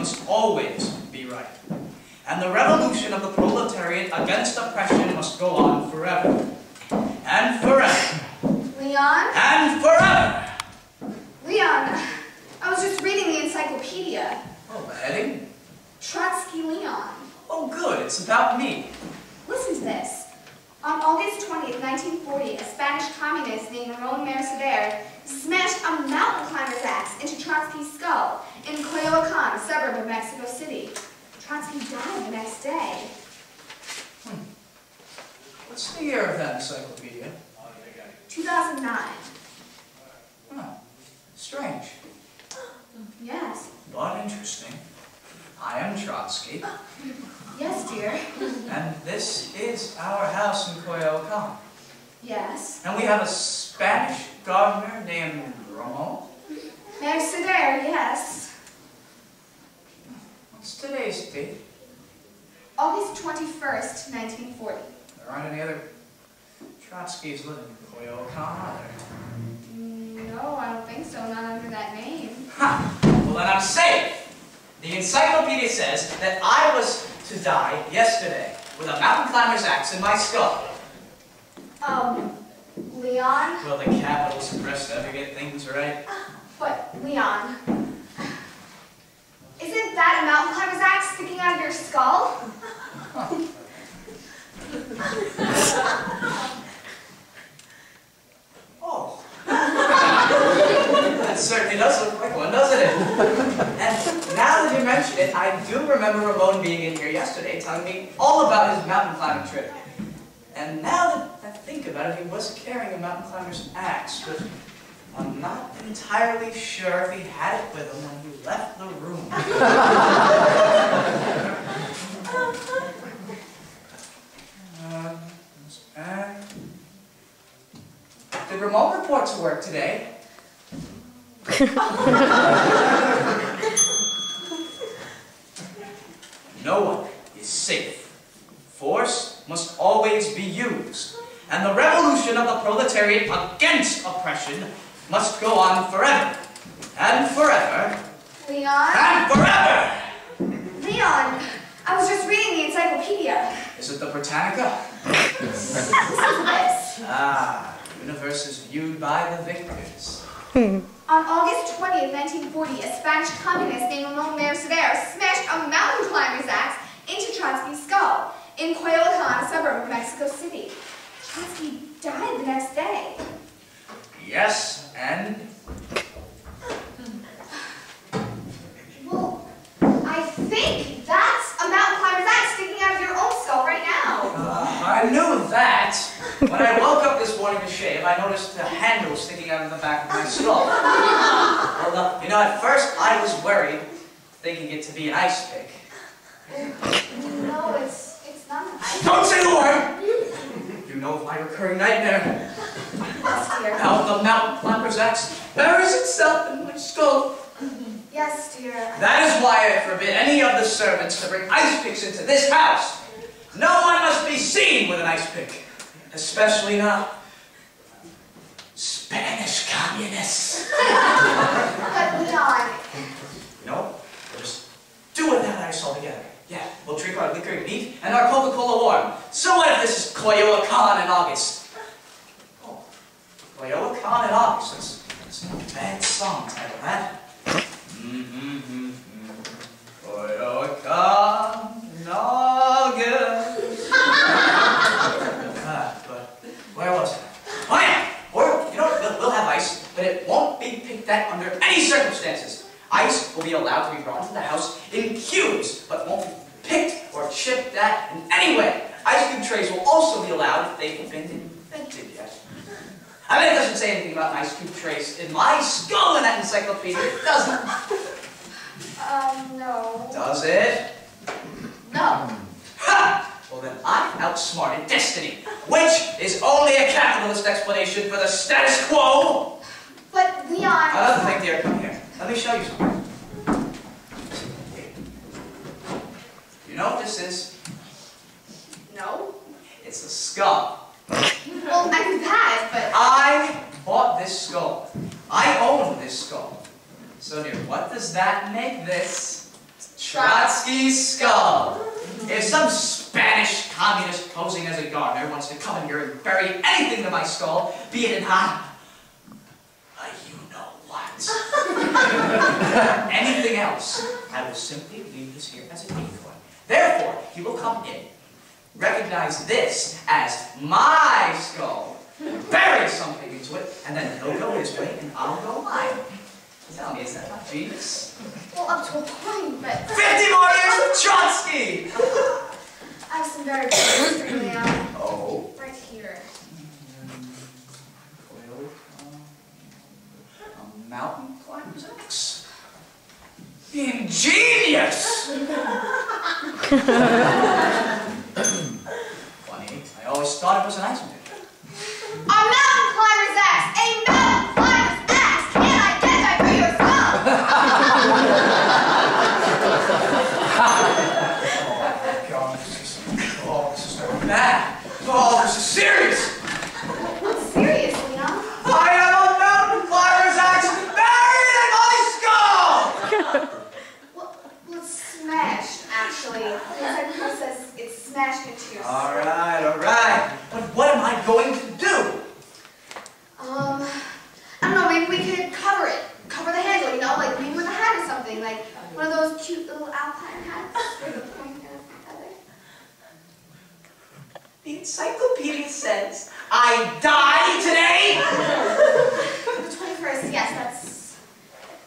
must always be right. And the revolution of the proletariat against oppression must go on forever. And forever. Leon? And forever! Leon, I was just reading the encyclopedia. Oh, the heading? Trotsky Leon. Oh, good. It's about me. Listen to this. On August 20th, 1940, a Spanish communist named Ramon Mercader smashed a mountain climber's axe into Trotsky's skull in Coyoacán, a suburb of Mexico City. Trotsky died the next day. What's the year of that encyclopedia? 2009. Oh, strange. Yes. But interesting. I am Trotsky. Yes, dear. And this is our house in Coyoacán. Yes. And we have a Spanish gardener named Ramon. Mercader, yes. What's today's date? August 21st, 1940. There aren't any other Trotskys living in Coyoacán, are there? No, I don't think so. Not under that name. Ha! Well, then I'm safe. The encyclopedia says that I was to die yesterday with a mountain climber's axe in my skull. Leon? Well, the capital suppressed ever get things right. But, Leon, isn't that a mountain climber's axe sticking out of your skull? Huh. Oh. That certainly does look like one, doesn't it? And now that you mention it, I do remember Ramon being in here yesterday telling me all about his mountain climbing trip. And now that I think about it, he was carrying a mountain climber's axe, but I'm not entirely sure if he had it with him when he left the room. Did Ramon report to work today? No one is safe. Force must always be used. And the revolution of the proletariat against oppression must go on forever. And forever. Leon? And forever! Leon, I was just reading the encyclopedia. Is it the Britannica? Listen to this. Ah, the universe is viewed by the victors. On August 20th, 1940, a Spanish communist named Ramon Mercader smashed a mountain climber's axe into Trotsky's skull in Coyoacán, a suburb of Mexico City. Trotsky died the next day. Yes, and? Well, I think that's a mountain climber's axe sticking out of your own skull right now. I knew that. When I woke up this morning to shave, I noticed the handle sticking out of the back of my skull. Well, you know, at first I was worried, thinking it to be an ice pick. No, it's not an ice. Don't say the word! You know of my recurring nightmare. Yes, dear. How the mountain climber's axe buries itself in my skull. Yes, dear. That is why I forbid any of the servants to bring ice picks into this house. No one must be seen with an ice pick. Especially not Spanish communists. But Leon. No, we'll just do without ice altogether. Yeah, we'll drink our liquor neat and our Coca-Cola warm. So what if this is Coyoacán in August? Oh, Coyoacán in August. That's not a bad song title, that. Coyoacán in August. But where was it? Oh yeah! Or, you know, we'll have ice, but it won't be picked at under any circumstances. Ice will be allowed to be brought into the house in cubes, but won't be picked or chipped at in any way. Ice cube trays will also be allowed if they've been invented yet. I mean, it doesn't say anything about ice cube trays in my skull in that encyclopedia, does it? No. Does it? No. Ha! Well then, I outsmarted destiny, which is only a capitalist explanation for the status quo. But Leon. Another thing, dear, come here. Let me show you something. You know what this is? No. It's a skull. Well, I could pass, but I bought this skull. I own this skull. So dear, what does that make this? Trotsky's skull. If some Spanish communist posing as a gardener wants to come in here and bury anything to my skull, be it in you know what. Anything else, I will simply leave this here as a decoy. Therefore, he will come in, recognize this as my skull, bury something into it, and then he'll go his way and I'll go mine. Tell me, is that not genius? Well, up to a point, but... 50 more years of Trotsky! I have some very good news for you, Leon. Oh? Right here. A mountain climber's axe. Ingenious! Funny, I always thought it was an accident. A mountain climber's axe! A mountain climber's axe! Can I get that for yourself? Oh, this is serious! What's serious, Leon? I have a mountain climber's axe buried in my skull! Well, it's smashed, actually. Inside the process, it's smashed into your skull. All right. But what am I going to do? I don't know, maybe we could cover it. Cover the handle, you know, like maybe with a hat or something. Like one of those cute little alpine hats with the point of feather. The encyclopedia says I die today? The 21st, yes,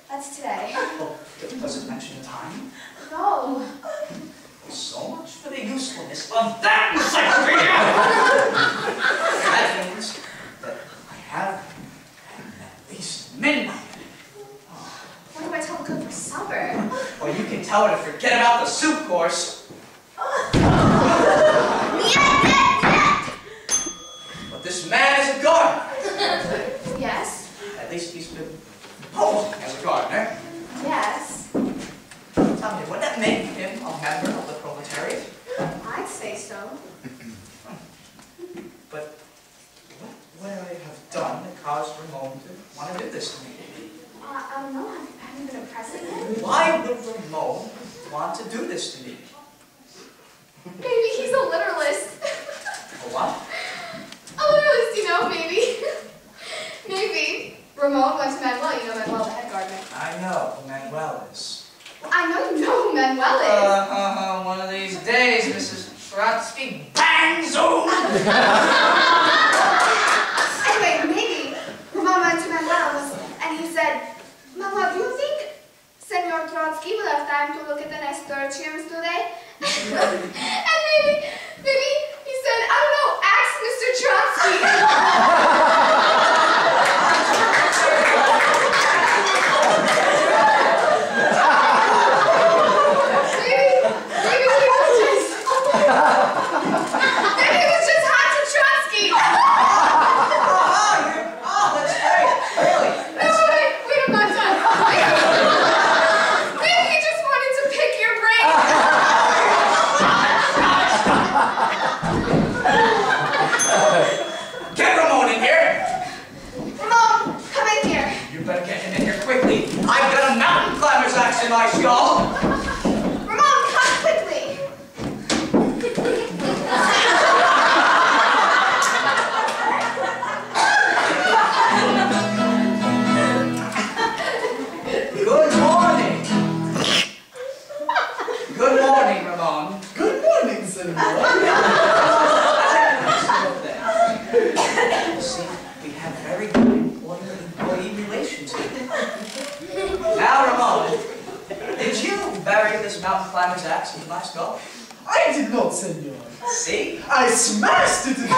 that's today. Oh, does it mention time? No. So much for the usefulness of that encyclopedia! That means that I have at least midnight. What do I tell the cook for supper? Or you can tell her to forget about the soup course. But this man is a gardener. Yes. At least he's been posing as a gardener. Yes. Tell me, would that make him a member of the proletariat? I'd say so. But what would I have done that caused Ramon to want to do this to me? I don't know. Have you been impressing him? Why would Ramon want to do this to me? Maybe he's a literalist. A what? A literalist, you know, maybe. Maybe. Ramon went to Manuel, you know Manuel, the head gardener. I know who Manuel is. Well, I know you know who Manuel is. One of these days, Mrs. Trotsky, bang, zoom! Anyway, maybe Ramon went to Manuel's and he said, Manuel, do you think Senor Trotsky will have time to look at the nasturtiums today? And maybe he said, I don't know, ask Mr. Trotsky. Maybe it was just hot to Trotsky. Oh, that's great. Really? That's Wait, I'm not done. Maybe he just wanted to pick your brain. Get Ramon in here. Ramon, come in here. You better get him in here quickly. I've got a mountain climber's axe in my skull. Ramon, come quickly. Good morning. Good morning, Ramon. Good morning, Senor. See, we have very good employee relations here. Now, Ramon, did you bury this mountain climber's axe into my skull? I did not, Senor. See? I smashed it into the